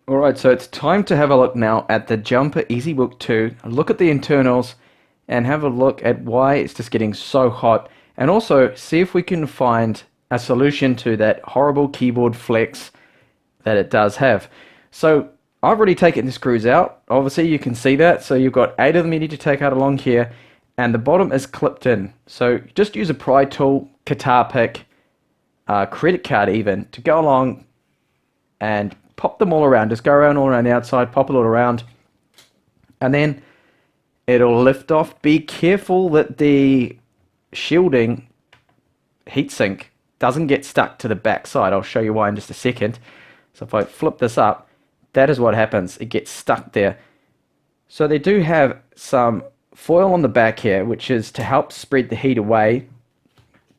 Alright, so it's time to have a look now at the Jumper EZBook 2, look at the internals, and have a look at why it's just getting so hot, and also see if we can find a solution to that horrible keyboard flex that it does have. So I've already taken the screws out, obviously you can see that, so you've got 8 of them you need to take out along here, and the bottom is clipped in. So just use a pry tool, guitar pick, credit card even, to go along and pop them all around. Just go around all around the outside, pop it all around, and then it'll lift off. Be careful that the shielding heatsink doesn't get stuck to the back side. I'll show you why in just a second. So if I flip this up, that is what happens. It gets stuck there. So they do have some foil on the back here, which is to help spread the heat away.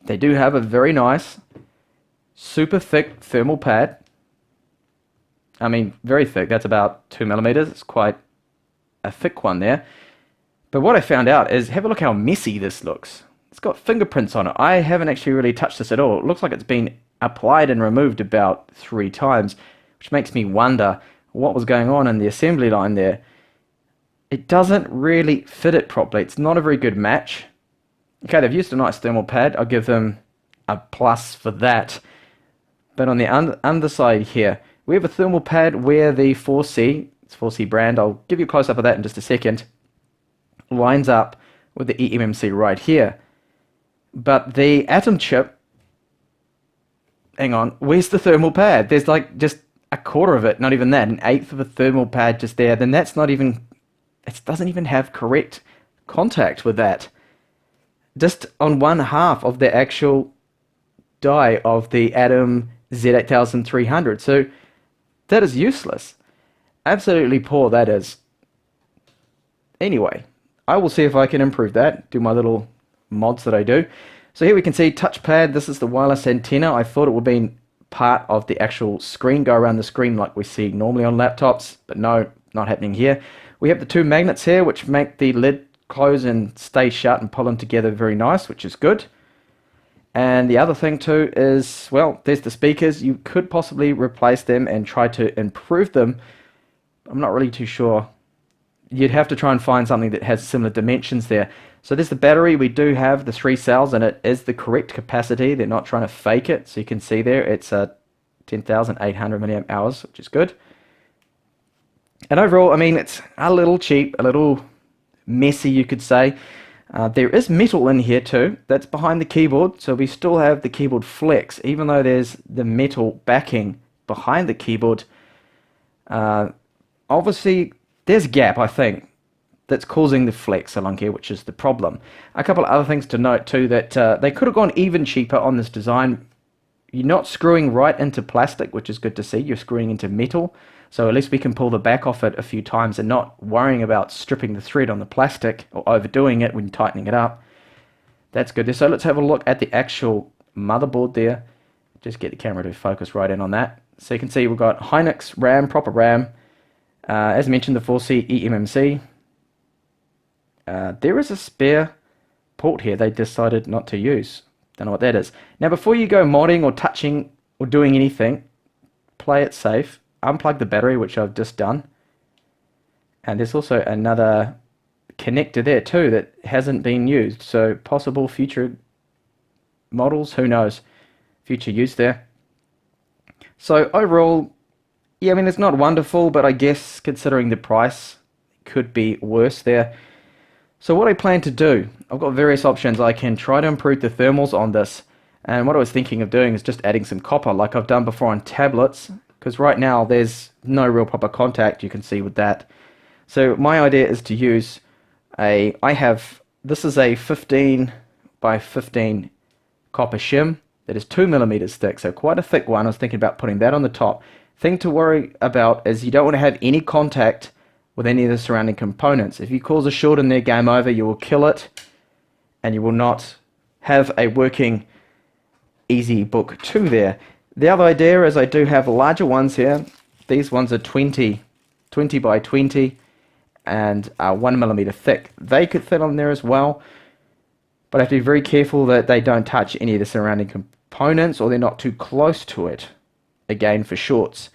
They do have a very nice, super thick thermal pad. I mean, very thick. That's about 2 millimeters. It's quite a thick one there. But what I found out is, have a look how messy this looks. It's got fingerprints on it. I haven't actually really touched this at all. It looks like it's been applied and removed about 3 times, which makes me wonder what was going on in the assembly line there. It doesn't really fit it properly. It's not a very good match. Okay, they've used a nice thermal pad. I'll give them a plus for that. But on the underside here, we have a thermal pad where the 4C, it's 4C brand, I'll give you a close-up of that in just a second, lines up with the eMMC right here. But the Atom chip, hang on, where's the thermal pad? There's like just a quarter of it, not even that, an eighth of a thermal pad just there. Then that's not even, it doesn't even have correct contact with that. Just on one half of the actual die of the Atom Z8300. So that is useless. Absolutely poor that is. Anyway, I will see if I can improve that, do my little mods that I do. So here we can see touchpad. This is the wireless antenna. I thought it would be part of the actual screen, go around the screen like we see normally on laptops, but no, not happening here. We have the 2 magnets here which make the lid close and stay shut and pull them together very nice, which is good. And the other thing too is, well, there's the speakers. You could possibly replace them and try to improve them. I'm not really too sure. You'd have to try and find something that has similar dimensions there. So there's the battery. We do have the 3 cells and it is the correct capacity. They're not trying to fake it. So you can see there it's a 10,800 milliamp hours, which is good. And overall, I mean, it's a little cheap, a little messy, you could say. There is metal in here too, that's behind the keyboard, so we still have the keyboard flex, even though there's the metal backing behind the keyboard. Obviously, there's a gap, I think, that's causing the flex along here, which is the problem. A couple of other things to note too, that they could have gone even cheaper on this design. You're not screwing right into plastic, which is good to see, you're screwing into metal. So at least we can pull the back off it a few times and not worrying about stripping the thread on the plastic or overdoing it when tightening it up. That's good. So let's have a look at the actual motherboard there. Just get the camera to focus right in on that. So you can see we've got Hynix RAM, proper RAM. As mentioned, the 4C eMMC. There is a spare port here they decided not to use. Don't know what that is. Now before you go modding or touching or doing anything, play it safe. Unplug the battery, which I've just done. And there's also another connector there too that hasn't been used. So possible future models, who knows, future use there. So overall, yeah, I mean, it's not wonderful, but I guess considering the price, it could be worse there. So what I plan to do, I've got various options. I can try to improve the thermals on this. And what I was thinking of doing is just adding some copper like I've done before on tablets. Because right now there's no real proper contact, you can see with that. So my idea is to use this is a 15 by 15 copper shim that is 2 millimeters thick, so quite a thick one. I was thinking about putting that on the top. Thing to worry about is you don't want to have any contact with any of the surrounding components. If you cause a short in there, game over, you will kill it and you will not have a working EZBook 2 there. The other idea is I do have larger ones here. These ones are 20 by 20 and 1 millimeter thick. They could fit on there as well, but I have to be very careful that they don't touch any of the surrounding components or they're not too close to it, again for shorts.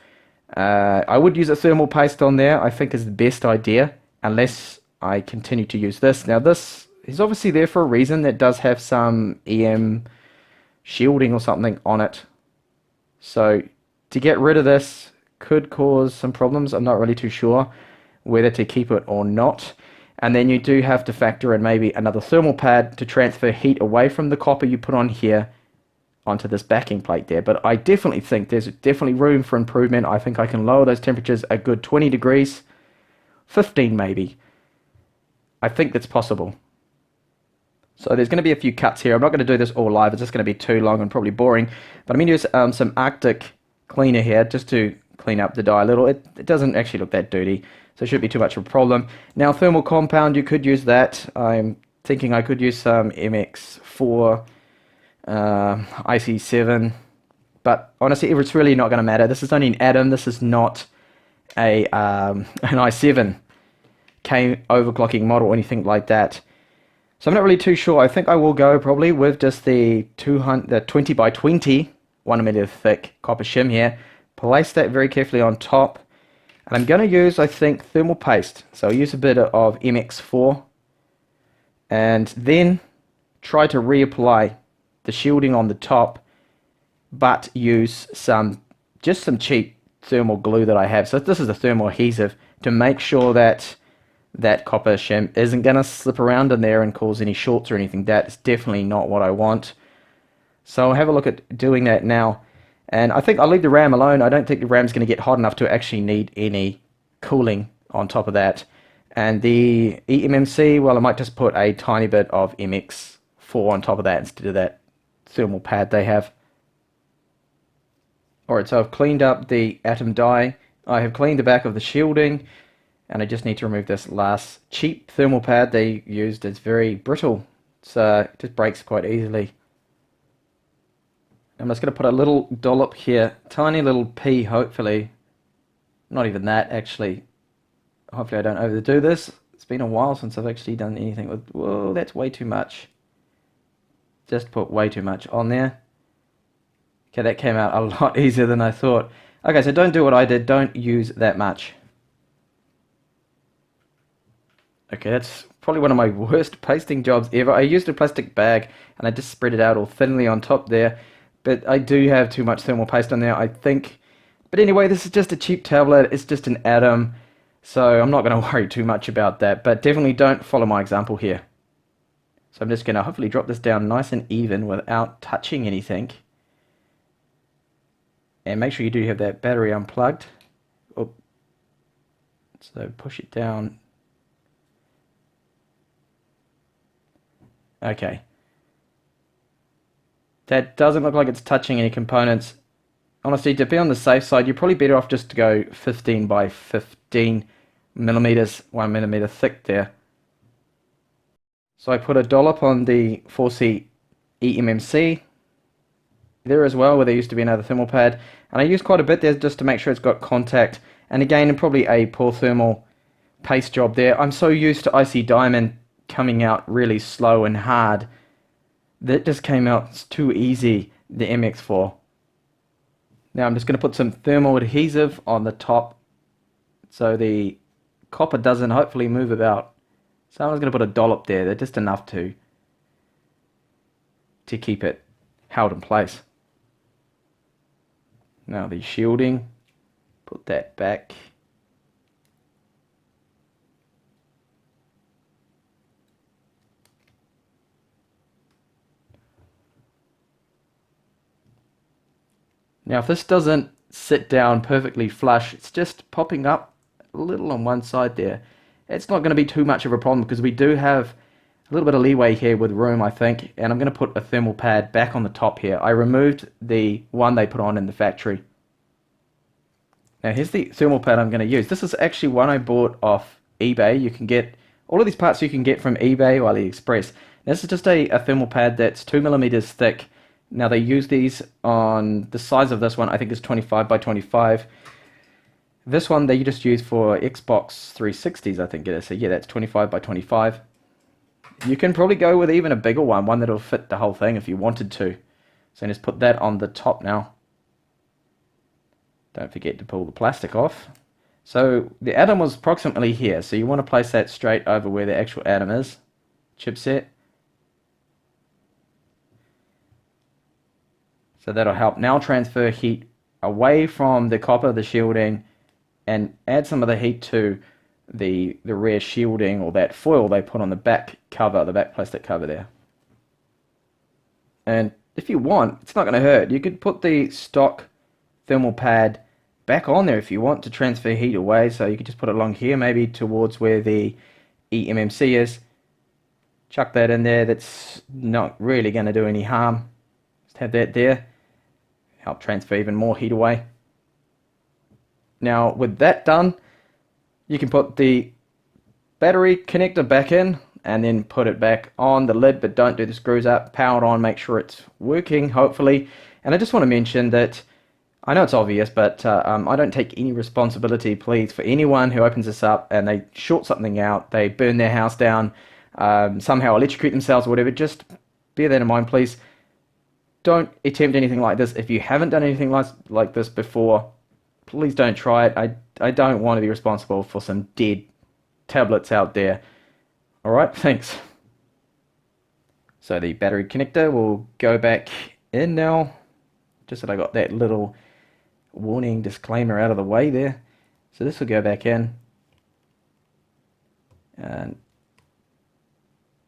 I would use a thermal paste on there, I think is the best idea, unless I continue to use this. Now this is obviously there for a reason. That does have some EM shielding or something on it. So to get rid of this could cause some problems. I'm not really too sure whether to keep it or not. And then you do have to factor in maybe another thermal pad to transfer heat away from the copper you put on here onto this backing plate there. But I definitely think there's definitely room for improvement. I think I can lower those temperatures a good 20 degrees, 15 maybe. I think that's possible. So there's going to be a few cuts here. I'm not going to do this all live. It's just going to be too long and probably boring. But I'm going to use some Arctic cleaner here just to clean up the die a little. It doesn't actually look that dirty, so it shouldn't be too much of a problem. Now, thermal compound, you could use that. I'm thinking I could use some MX4, IC7. But honestly, it's really not going to matter. This is only an atom. This is not an i7 K overclocking model or anything like that. So I'm not really too sure. I think I will go probably with just the 20 by 20 1mm thick copper shim here. Place that very carefully on top. And I'm going to use, I think, thermal paste. So I'll use a bit of MX4. And then try to reapply the shielding on the top. But use just some cheap thermal glue that I have. So this is a thermal adhesive to make sure that that copper shim isn't going to slip around in there and cause any shorts or anything. That's definitely not what I want. So I'll have a look at doing that now. And I think I'll leave the RAM alone. I don't think the RAM's going to get hot enough to actually need any cooling on top of that. And the eMMC, well, I might just put a tiny bit of MX4 on top of that instead of that thermal pad they have. Alright, so I've cleaned up the atom die. I have cleaned the back of the shielding. And I just need to remove this last cheap thermal pad they used. It's very brittle, so it just breaks quite easily. I'm just going to put a little dollop here, tiny little pea, hopefully. Not even that, actually. Hopefully I don't overdo this. It's been a while since I've actually done anything with... Whoa, that's way too much. Just put way too much on there. Okay, that came out a lot easier than I thought. Okay, so don't do what I did. Don't use that much. Okay, that's probably one of my worst pasting jobs ever. I used a plastic bag and I just spread it out all thinly on top there. But I do have too much thermal paste on there, I think. But anyway, this is just a cheap tablet. It's just an atom. So I'm not going to worry too much about that. But definitely don't follow my example here. So I'm just going to hopefully drop this down nice and even without touching anything. And make sure you do have that battery unplugged. Oh. So push it down. Okay. That doesn't look like it's touching any components. Honestly, to be on the safe side, you're probably better off just to go 15 by 15 millimeters, 1mm thick there. So I put a dollop on the 4C eMMC there as well, where there used to be another thermal pad. And I used quite a bit there just to make sure it's got contact. And again, probably a poor thermal paste job there. I'm so used to IC Diamond coming out really slow and hard. That just came out too easy, the MX4. Now I'm just going to put some thermal adhesive on the top so the copper doesn't hopefully move about. So I'm just going to put a dollop there. They're just enough to keep it held in place. Now the shielding, put that back. Now if this doesn't sit down perfectly flush, it's just popping up a little on one side there. It's not going to be too much of a problem because we do have a little bit of leeway here with room, I think. And I'm going to put a thermal pad back on the top here. I removed the one they put on in the factory. Now here's the thermal pad I'm going to use. This is actually one I bought off eBay. You can get all of these parts you can get from eBay or AliExpress. This is just a thermal pad that's 2mm thick. Now they use these on the size of this one, I think is 25 by 25. This one they just use for Xbox 360s, I think it is. So yeah, that's 25 by 25. You can probably go with even a bigger one that'll fit the whole thing if you wanted to. So just put that on the top now. Don't forget to pull the plastic off. So the atom was approximately here, so you want to place that straight over where the actual atom is, chipset. So that'll help now transfer heat away from the copper, the shielding, and add some of the heat to the rear shielding, or that foil they put on the back cover, the back plastic cover there. And if you want, it's not going to hurt. You could put the stock thermal pad back on there if you want to transfer heat away. So you could just put it along here, maybe towards where the eMMC is. Chuck that in there. That's not really going to do any harm. Just have that there. Help transfer even more heat away. Now with that done, you can put the battery connector back in and then put it back on the lid, but don't do the screws up. Power it on, make sure it's working, hopefully. And I just want to mention that I know it's obvious, but I don't take any responsibility, please, for anyone who opens this up and they short something out, they burn their house down, somehow electrocute themselves or whatever. Just bear that in mind, please. Don't attempt anything like this. If you haven't done anything like this before, please don't try it. I don't want to be responsible for some dead tablets out there. Alright, thanks. So the battery connector will go back in now. Just that I got that little warning disclaimer out of the way there. So this will go back in. And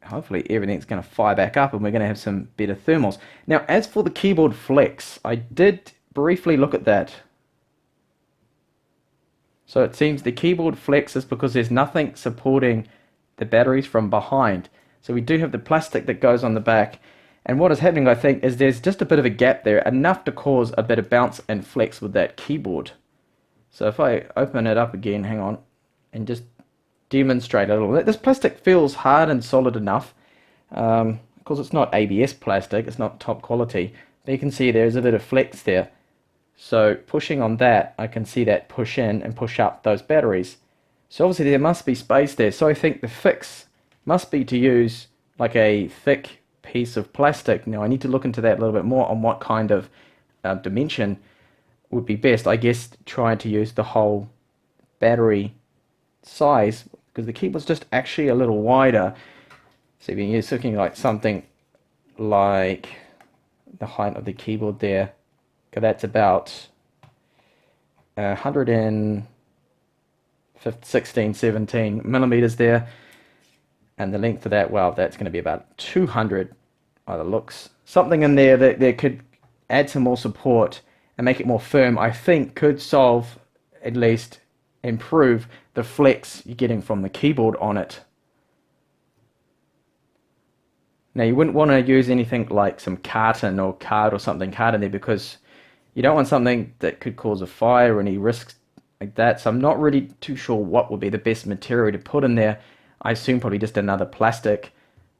hopefully everything's going to fire back up and we're going to have some better thermals. Now as for the keyboard flex, I did briefly look at that. So it seems the keyboard flex is because there's nothing supporting the batteries from behind. So we do have the plastic that goes on the back. And what is happening, I think, is there's just a bit of a gap there, enough to cause a bit of bounce and flex with that keyboard. So if I open it up again, hang on, and just demonstrate a little bit. This plastic feels hard and solid enough. Because it's not ABS plastic, it's not top quality. But you can see there's a bit of flex there. So pushing on that, I can see that push in and push up those batteries. So obviously there must be space there. So I think the fix must be to use like a thick piece of plastic. Now I need to look into that a little bit more on what kind of dimension would be best. I guess trying to use the whole battery size, because the keyboard's just actually a little wider. So if you're looking like something like the height of the keyboard there, okay, that's about 116, 17 millimeters there, and the length of that, well, that's going to be about 200 by the looks. Something in there that could add some more support and make it more firm, I think could solve, at least improve, the flex you're getting from the keyboard on it. Now you wouldn't want to use anything like some carton or card or something hard in there, because you don't want something that could cause a fire or any risks like that. So I'm not really too sure what would be the best material to put in there. I assume probably just another plastic.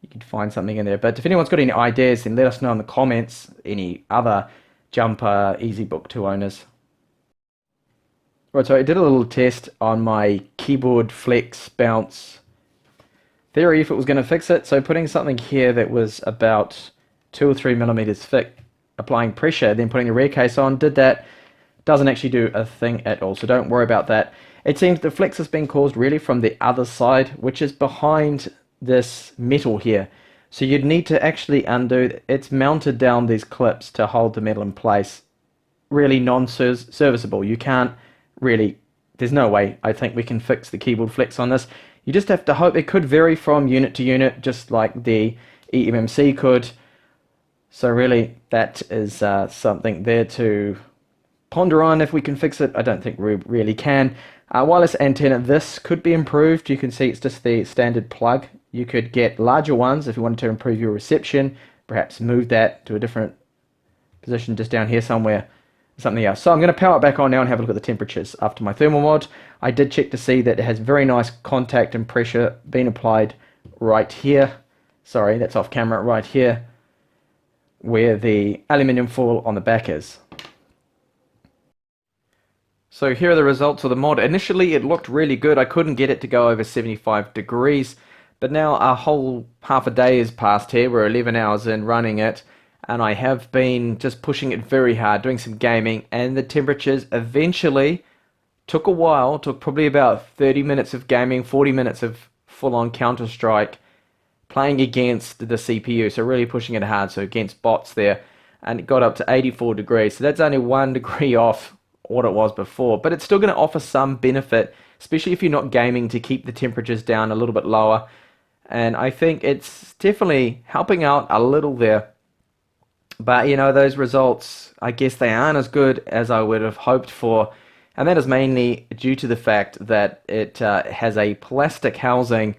You could find something in there. But if anyone's got any ideas, then let us know in the comments. Any other Jumper EZBook 2 owners. Right, so I did a little test on my keyboard flex bounce theory if it was going to fix it. So putting something here that was about 2 or 3 millimeters thick, applying pressure, then putting the rear case on, did that. Doesn't actually do a thing at all, so don't worry about that. It seems the flex has been caused really from the other side, which is behind this metal here. So you'd need to actually undo, it's mounted down these clips to hold the metal in place. Really non-serviceable. You can't really, there's no way I think we can fix the keyboard flex on this. You just have to hope. It could vary from unit to unit, just like the eMMC could. So really, that is something there to ponder on if we can fix it. I don't think we really can. Wireless antenna, this could be improved. You can see it's just the standard plug. You could get larger ones if you wanted to improve your reception. Perhaps move that to a different position just down here somewhere. Something else. So I'm going to power it back on now and have a look at the temperatures after my thermal mod. I did check to see that it has very nice contact and pressure being applied right here. Sorry, that's off camera, right here, where the aluminium foil on the back is. So here are the results of the mod. Initially it looked really good. I couldn't get it to go over 75 degrees, but now a whole half a day has passed here. We're 11 hours in running it. and I have been just pushing it very hard, doing some gaming, and the temperatures eventually took a while, took probably about 30 minutes of gaming, 40 minutes of full-on Counter-Strike, playing against the CPU, so really pushing it hard, so against bots there, and it got up to 84 degrees, so that's only 1 degree off what it was before, but it's still going to offer some benefit, especially if you're not gaming, to keep the temperatures down a little bit lower, and I think it's definitely helping out a little there. But you know, those results, I guess they aren't as good as I would have hoped for. And that is mainly due to the fact that it has a plastic housing,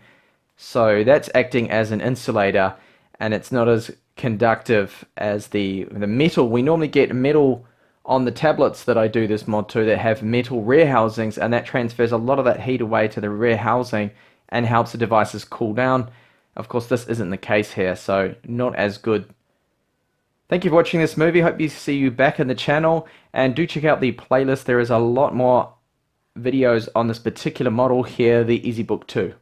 so that's acting as an insulator, and it's not as conductive as the metal. We normally get metal on the tablets that I do this mod to that have metal rear housings, and that transfers a lot of that heat away to the rear housing and helps the devices cool down. Of course, this isn't the case here, so not as good. Thank you for watching this movie. Hope you see you back in the channel, and do check out the playlist. There is a lot more videos on this particular model here, the EZBook 2.